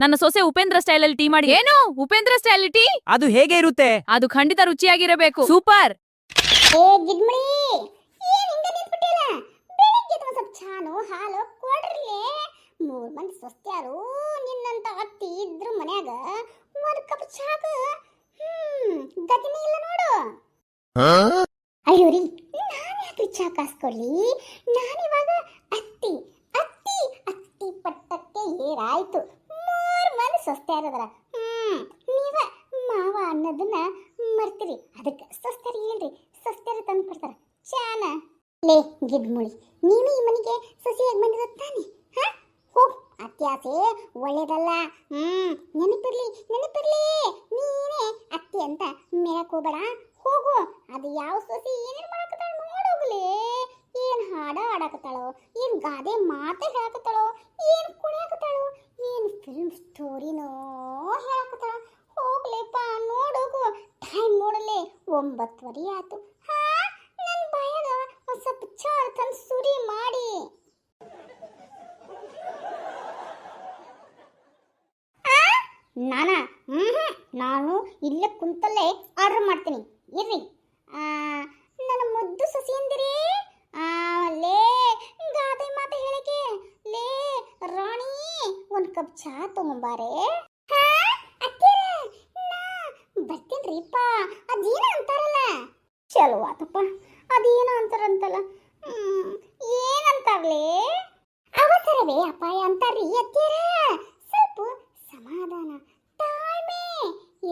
ನನ್ನ ಸೊಸೆ ಉಪೇಂದ್ರ ಸ್ಟೈಲ್ ಅಲ್ಲಿ ಟೀ ಮಾಡಿ. ಏನು ಉಪೇಂದ್ರ ಸ್ಟೈಲ್ ಟೀ? ಅದು ಹೇಗೆ ಇರುತ್ತೆ? ಅದು ಖಂಡಿತ ರುಚಿಯಾಗಿರಬೇಕು. ಸೂಪರ್. ಏ ಗಿಡ್ಮಳಿ, ಏನ್ ಹಿಂಗ ನಿಂತ್ಬಿಟ್ಟಿಲ್ಲ? ಬೆಳಿಗ್ಗೆ ಒಂದ್ ಸ್ವಲ್ಪ ಚಾನು ಹಾಲು ಕೊಡ್ರಿಲೆ. 3 ಮಂದಿ ಸೊಸ್ತ್ಯಾರು ನಿನ್ನಂತ ಅತ್ತಿ ಇದ್ರು ಮನ್ಯಾಗ ಒಂದ್ ಕಪ್ ಚಾಗ ಗತಿನೇ ಇಲ್ಲ ನೋಡು. ಅಯ್ಯೋ ರೀ, ನಾನು ಯಾಕೆ ಚಾ ಕಾಸ್ಕೊಳ್ಳಿ? ನಾನಿವಾಗ ಅತ್ತಿ ಅತ್ತಿ ಅತ್ತಿ ಪಟ್ಟಕ್ಕೆ ಏರಾಯ್ತು. 3 ಮಂದಿ ಸೊಸ್ತ್ಯಾರದರ. ನೀವ ಮಾವ ಅನ್ನೋದನ್ನ ಮರ್ತೀರಿ. ಅದಕ್ಕೆ ಸೊಸ್ತ್ಯಾರ ಹೇಳ್ರಿ, ಸೊಸ್ತ್ಯಾರ ತಂದು ಕೊಡ್ತಾರ ಚಾನ. ಲೇ ಗಿಡ್ಮುಳಿ, ನೀನು ಈ ಮನೆಗೆ ಸೊಸೆಯಾಗಿ ಬಂದಿರೋ ತಾನೆ? ಹೋಗ್, ಅತ್ಯಾಸೆ ಒಳ್ಳೇದಲ್ಲ. ನೆನಪಿರ್ಲಿ ನೆನಪಿರ್ಲಿ, ನೀನೇ ಅತ್ತಿ ಅಂತ ಮೇಳಕ್ ಹೋಗ್ಬೇಡ. ಹೋಗು. ಅದು ಯಾವ ಸೊಸೆ ಏನೇನು ಮಾಡಕತ್ತಾಳ ನೋಡೋಗ್ಲಿ. ಏನ್ ಹಾಡ ಆಡಕತ್ತಾಳೋ, ಏನ್ ಗಾದೆ ಮಾತೆ ಹೇಳಕತ್ತಾಳೋ, ಏನ್ ಕುಣಿಯಾಕತ್ತಾಳೋ, ಏನ್ ಫಿಲ್ಮ್ ಸ್ಟೋರಿನೋ ಹೇಳಕತ್ತಾಳ. ಹೋಗ್ಲೇಪ್ಪ, ನೋಡೋಗು. ಟೈಮ್ ನೋಡಲೇ 9:15 ಆಯ್ತು. ನನ್ನ ಬಾಯಾಗ ಒಂದ್ ಸ್ವಲ್ಪ ಚಾ ತಂದು ಸುರಿ ಮಾಡಿ. ನಾನಾ? ನಾನು ಇಲ್ಲೇ ಕುಂತಲ್ಲೇ ಆರ್ಡರ್ ಮಾಡ್ತೀನಿ. ಇರ್ರಿ. ನನ್ನ ಮುದ್ದು ಸೊಸೆಯಂದಿರಿ, ಲೇ ಗಾದೆ ಮಾತೆ ಹೇಳಕ್ಕೆ, ಲೇ ರಾಣಿ ಒಂದ್ ಕಪ್ ಚಾ ತಗೊಂಬಾರೆ. ಬರ್ತೀನ್ರಿಪ್ಪ. ಅದೇನ ಅಂತಾರಲ್ಲ, ಚಲೋ ಆತಪ್ಪ. ಅದೇನ ಅಂತಾರಂತಲ್ಲ, ಏನಂತಾರ್ಲೇ? ಅವಸರವೇ ಅಪಾಯ ಅಂತಾರ್ರಿ ಅತ್ತೀರ. ಸ್ವಲ್ಪ ಸಮಾಧಾನ ತಾಳ್ಮೆ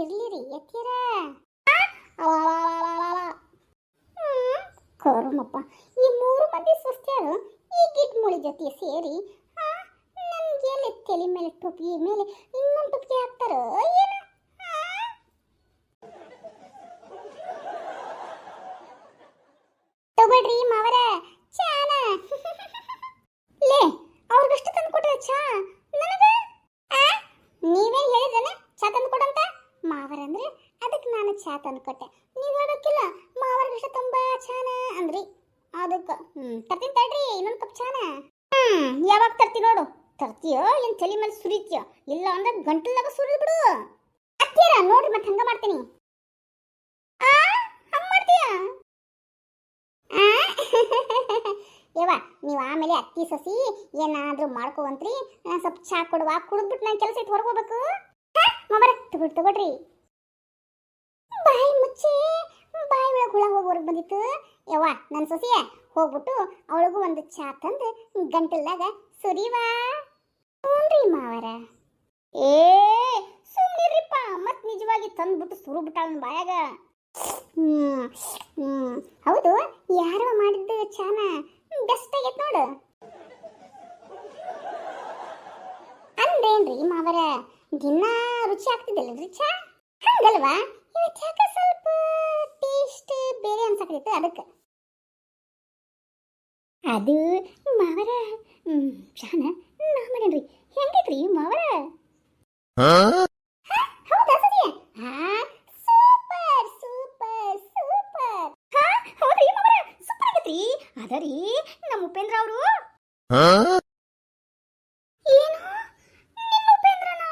ಇರ್ಲಿರಿ ಅತ್ತೀರ. ಕರುಮಪ್ಪ, ಈ 3 ಮಂದಿ ಸೊಸ್ತ್ಯಾರು ಈ ಗಿಡ್ಮುಳಿ ಜೊತೆ ಸೇರಿ ನನ್ಗೆ ತಲೆ ಮೇಲೆ ಟೊಪ್ಪಿಗೆ ಮೇಲೆ ಇನ್ನೊಂದು ಟೊಪ್ಪಿಗೆ ಹಾಕ್ತಾರೋ ಏನು? ತಗೊಳ್ರಿ ಮಾವರ ಚಾನ. ಲೇ, ಅವ್ರಿಗಷ್ಟು ತಂದು ಕೊಟ್ರೆ ಚಾ ನನಗ? ನೀವೇನು ಹೇಳಿದ್ರನ ಚಾ ತಂದು ಕೊಡಂತ? ಮಾವರ ಅಂದ್ರೆ ಅದಕ್ಕೆ ನಾನು ಚಾ ತಂದು ಕೊಟ್ಟೆ. ನೀವು ಹೇಳೋಕ್ಕಿಲ್ಲ ಮಾವರಿಗಷ್ಟು ತುಂಬಾ ಚಾನ ಅಂದ್ರಿ. ಅದಕ್ಕೆ ತರ್ತೀನಿ ತಡ್ರಿ ಇನ್ನೊಂದು ಕಪ್ ಚಾನ. ಯಾವಾಗ ತರ್ತಿ ನೋಡು. ತರ್ತೀಯೋ ಏನ್ ತಲೆ ಮೇಲೆ ಸುರಿತೀಯೋ? ಇಲ್ಲ ಅಂದ್ರೆ ಗಂಟಲ್ದಾಗ ಸುರಿದ್ ಬಿಡು. ಅತ್ತೀರ ನೋಡ್ರಿ, ಮತ್ತೆ ಹಂಗ ಮಾಡ್ತೀನಿ. ಹಂಗ ಮಾಡ್ತೀಯ? ಯವ್ವ, ನೀವು ಆಮೇಲೆ ಅತ್ತಿ ಸಸಿ ಏನಾದ್ರೂ ಮಾಡ್ಕೋವಂತ್ರಿ. ಸ್ವಲ್ಪ ಚಾ ಕೊಡುವ, ಕುಡಿದ್ಬಿಟ್ಟು ನಾನು ಕೆಲಸ ಇಟ್ಟು ಹೊರಗೆ ಹೋಗ್ಬೇಕು. ಮಾವರ ತಗೊಳ್ರಿ. ಬಾಯಿ ಮುಚ್ಚಿ, ಬಾಯಿ ಒಳಗೆ ಹುಳ ಹೋಗಿ ಹೊರಗೆ ಬಂದಿತ್ತು. ಯವ್ವ, ನನ್ನ ಸೊಸೆಯ ಹೋಗ್ಬಿಟ್ಟು ಅವಳಿಗೂ ಒಂದು ಚಾ ತಂದು ಗಂಟಲ್ದಾಗ ಸುರಿವಾ. ಹ್ಞೂನ್ರಿ ಮಾವರ. ಏ ಸುಮ್ಮನಿರ್ರಿಪ್ಪ, ಮತ್ತೆ ನಿಜವಾಗಿ ತಂದ್ಬಿಟ್ಟು ಸುರುಬಿಟ್ಟಾಳ ಬಾಯಾಗ. ಹೌದು, ಯಾರೋ ಮಾಡಿದ್ದು ಚಾನ ಬೆಸ್ಟ್ ಆಗೈತೆ ನೋಡು. ಅಂದ್ರೇನ್ರಿ ಮಾವರ, ದಿನ ರುಚಿ ಆಗ್ತಿದ್ದಿಲ್ಲರಿ ಚಾ? ಹಂಗಲ್ವಾ? ಇವತ್ತು ಯಾಕೆ ಸ್ವಲ್ಪ ಟೇಸ್ಟ್ ಬೇರೆ ಅನ್ಸಕತ್ತೈತೆ, ಅದಕ್ಕೆ. ಅದು ಮಾವರ ಚಾನ ನಾ ಮಾಡೇನ್ರಿ. ಹೆಂಗೈತ್ರಿ ಮಾವರ? ಹೌದಾ ಸರಿ? Super super super. ಹೌದ್ರಿ ಮಾವರ, ಸೂಪರ್ ಆಗೈತ್ರಿ. ಅದರಿ ನಮ್ಮ ಉಪೇಂದ್ರ ಅವರು. ಏನು ನಿಮ್ಮ ಉಪೇಂದ್ರನ?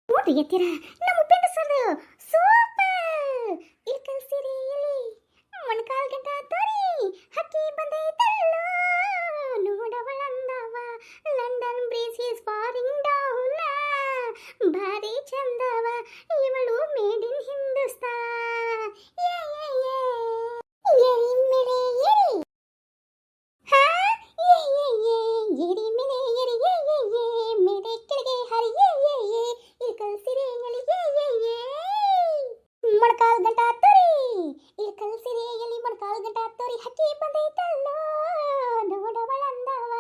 ನೋಡ್ರಿ ಎತ್ತೀರ, ನಮ್ಮ ಉಪೇಂದ್ರ ಸರ್ ಸೂಪರ್. ಇಲ್ಲಿ ಕಲ್ಸಿರಿ, ಇಲ್ಲಿ ಮೊಣಕಾಲ್ ಗಂಟ ತೋರಿ ಹಕ್ಕಿ ಬಂದೈತಲ್ಲೋ ನೋಡವಳಂದವ. London bridge is falling down. ಭಾರಿ ಚಂದವ ಇವಳು ಮೇಡ್ ಇನ್ ಹಿಂದೂಸ್ತಾನ್. ಏರಿ ಮೇಲೆ ಏರಿ, ಏರಿ ಮೇಲೆ ಏರಿ, ಮೇಲೆ ಕೆಳಗೆ ಹರಿ, ಇಲ್ಲಿ ಕಲ್ಸಿರಿ ಎಲ್ಲಿ, ಮೊಣಕಾಲ್ ಗಂಟ ತೋರಿ ಇಲ್ಲಿ ಕಲ್ಸಿರಿ ಎಲ್ಲಿ, ಮೊಣಕಾಲ್ ಗಂಟ ತೋರಿ ಹಕ್ಕಿ ಬಂದೈತಲ್ಲೋ ನೋಡವಳಂದವ.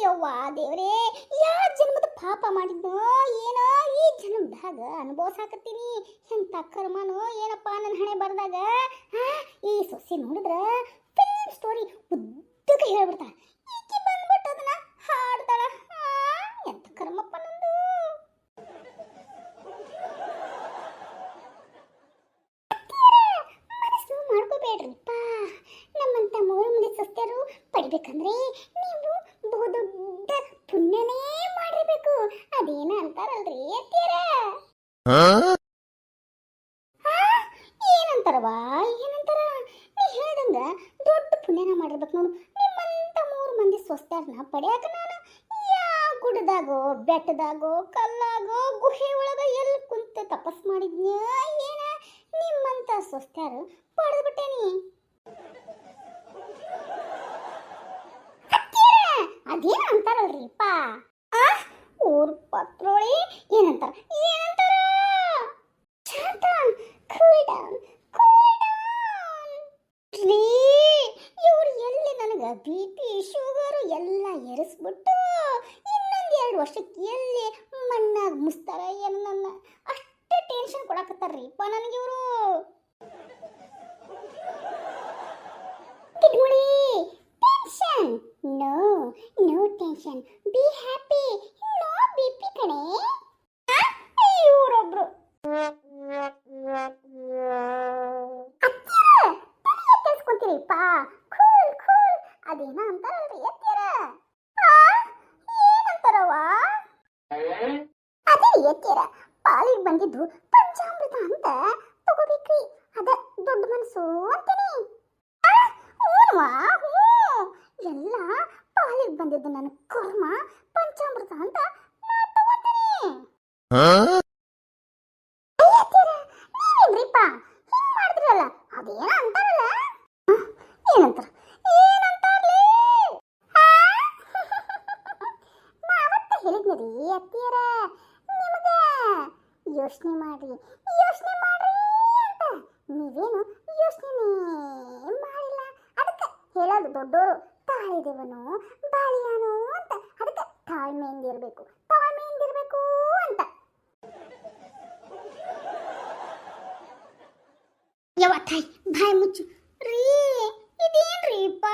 ಯವ್ವ ದೇವ್ರೇ, ಯಾವ ಜನ್ಮದ ಪಾಪ ಮಾಡಿದ್ನೋ ಏನೋ ಈ ಜನ್ಮದಾಗ ಅನುಭವಿಸಾಕತ್ತೀನಿ. ಎಂತ ಕರ್ಮನೋ ಏನಪ್ಪ ನನ್ನ ಹಣೆ ಬರ್ದಾಗ. ಈ ಸೊಸೆ ನೋಡಿದ್ರ ಫಿಲ್ಮ್ ಸ್ಟೋರಿ ಉದ್ದಕ್ಕೆ ಹೇಳ್ಬಿಡ್ತಾಳ. ಈಕಿ ಬಂದ್ಬಿಟ್ಟು ಅದನ್ನ ಹಾಡ್ತಾಳ. ಎಂತ ಕರ್ಮಪ್ಪ ನಂದು. ಮನಸ್ಸು ಮಾಡ್ಕೋಬೇಡ್ರಿಪ್ಪ. ನಮ್ಮ ಸಸ್ಯರು ಪಡಿಬೇಕಂದ್ರೆ ನೀವು ಬಹುದೊಡ್ಡ ಪುಣ್ಯನೇ ಮಾಡಿರ್ಬೇಕು. ಅದೇನ ಅಂತಾರಲ್ರಿ ಅತ್ತಿಯರ, ಏನಂತಾರವಾ ಏನಂತಾರ, ನೀ ಹೇಳ್ದಂಗ ದೊಡ್ಡ ಪುಣ್ಯನ ಮಾಡಿರ್ಬೇಕು ನೋಡು. ನಿಮ್ಮಂತ 3 ಮಂದಿ ಸ್ವಸ್ಥರನ್ನ ಪಡ್ಯಾಕ ನಾನು ಯಾವ ಗುಡ್ಡದಾಗೋ ಬೆಟ್ಟದಾಗೋ ಕಲ್ಲಾಗೋ ಗುಹೆ ಒಳಗ ಎಲ್ಲಿ ಕುಂತ ತಪಸ್ ಮಾಡಿದ್ನ ಏನ ನಿಮ್ಮಂತ ಸ್ವಸ್ಥರು ಪಡೆದ್ಬಿಟ್ಟೇನಿ. ಅದೇನ ಅಂತಾರಲ್ರಿಪ್ಪ, ಊರ್ ಪತ್ರೋಳಿ ಏನಂತಾರ ಏನಂತಾರ, ಶಾಂತ ಕೂಲ್ ಡೌನ್ ಕೂಲ್ ಡೌನ್ ರೀ. ಇವ್ರು ಎಲ್ಲಿ ನನಗ BP ಶುಗರು ಎಲ್ಲ ಏರಿಸ್ಬಿಟ್ಟು ಇನ್ನೊಂದು 2 ವರ್ಷಕ್ಕೆ ಎಲ್ಲಿ ಮಣ್ಣಾಗ ಮುಸ್ತಾರ ಏನು ನನ್ನ ಅಷ್ಟೇ ಟೆನ್ಷನ್ ಕೊಡಕತ್ತಾರ್ರಿಪ್ಪ ನನಗೆ ಇವರು. ಕಿಡ್ಮುಳಿ tension no no tension, be happy, no BP ಕಣೆ. ಇವರೊಬ್ರು ಕೇಳಿಸ್ಕೊಂತೀರಿಪ್ಪ, ಕೂಲ್ ಕೂಲ್ ಅದೇನ ಅಂತಾರಲ್ರಿ ಅತ್ತಿಯರ, ಏನಂತಾರವ ಅದೇ ಅತ್ತಿಯರ, ಪಾಲಿಗೆ ಬಂದಿದ್ದು ಪಂಚಾಮೃತ ಅಂತ ತಗೋಬೇಕ್ರಿ, ಅದ ದೊಡ್ಡ ಮನಸ್ಸು ಅಂತೀನಿ. ಹ್ಞೂವಾ ಹ್ಞೂ, ಎಲ್ಲ ಪಾಲಿಗೆ ಬಂದಿದ್ದು ನನ್ನ ಕರ್ಮ ಪಂಚಾಮೃತ ಅಂತ ನಾ ತಗೋತೀನಿ. ನೀವೇನ್ರಿಪ್ಪ ಹಿಂಗ್ ಮಾಡಿದ್ರಲ್ಲ, ಅದೇನ ಅಂತಾರಲ್ಲ, ಏನಂತಾರ ಏನಂತಾರ್ಲಿ, ನಾವತ್ತ ಹೇಳಿದ್ನರಿ ಅತ್ತಿಯರ ನಿಮಗ ಯೋಚನೆ ಮಾಡ್ರಿ ಅಂತ. ನೀವೇನು ಯೋಚನೆ ಮಾಡಿಲ್ಲ, ಅದಕ್ಕೆ ಹೇಳೋದು ದೊಡ್ಡೋರು ತಾಳಿದೇವನು ಬಾಳಿಯಾನು ಅಂತ. ಅದಕ್ಕೆ ತಾಳ್ಮೆಯಿಂದಿರ್ಬೇಕು ಅಂತ. ಯವ್ವ ತಾಯಿ ಬಾಯಿ ಮುಚ್ಚು ರೀ, ಇದೇನ್ರಿಪ್ಪ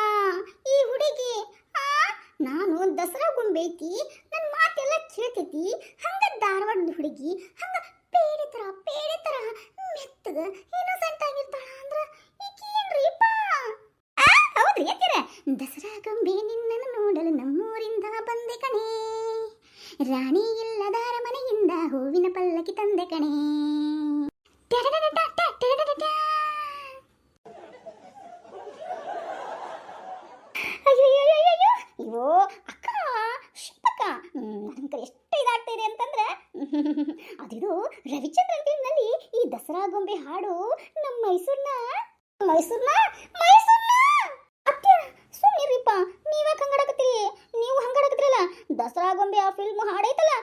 ಈ ಹುಡುಗಿ, ನಾನು ದಸರಾ ಗೊಂಬೈತಿ, ನನ್ನ ಮಾತೆಲ್ಲ ಕೇಳ್ತೈತಿ, ಹಂಗ ಧಾರವಾಡದ ಹುಡುಗಿ ಹಂಗ ಪೇಡೆ ತರ ಮೆತ್ತಗ ಇನ್ನೋಸೆಂಟ್ ಆಗಿರ್ತಾಳ ಅಂದ್ರ ಈಕೇನ್ರಿಪ್ಪ? ಹೌದ್ರಿ ಅತ್ತಿರ, ದಸರಾ ಗೊಂಬೆ ನಿನ್ನನ್ನು ನೋಡಲು ನಮ್ಮೂರಿಂದ ಬಂದೆ ಕಣೆ, ರಾಣಿ ಇಲ್ಲದ ಅರಮನೆಯಿಂದ ಹೂವಿನ ಪಲ್ಲಕ್ಕಿ ತಂದೆ ಕಣೆ. ಅಯ್ಯೋ ಅಕ್ಕ ಶಿಲ್ಪಕ್ಕ, ನನ್ನ ಕೈ ಎಷ್ಟು ಇದಾಗ್ತಾ ಇದೆ ಅಂತಂದ್ರೆ ಅದಿದು ರವಿಚಂದ್ರನ್ ಫಿಲ್ಮ್ನಲ್ಲಿ ಈ ದಸರಾ ಗೊಂಬೆ ಹಾಡು ನಮ್ಮ ಮೈಸೂರ್ನ ಅತ್ತೆ ಸುಮ್ಮನಿರಿಪ್ಪ, ನೀವ್ಯಾಕೆ ಹಂಗಾಡಕತ್ತೀರಿ? ನೀವು ಹಂಗಾಡಕತ್ತೀರಲ್ಲ, ದಸರಾ ಗೊಂಬೆ ಆ ಫಿಲ್ಮ್ ಹಾಡೈತಲ್ಲ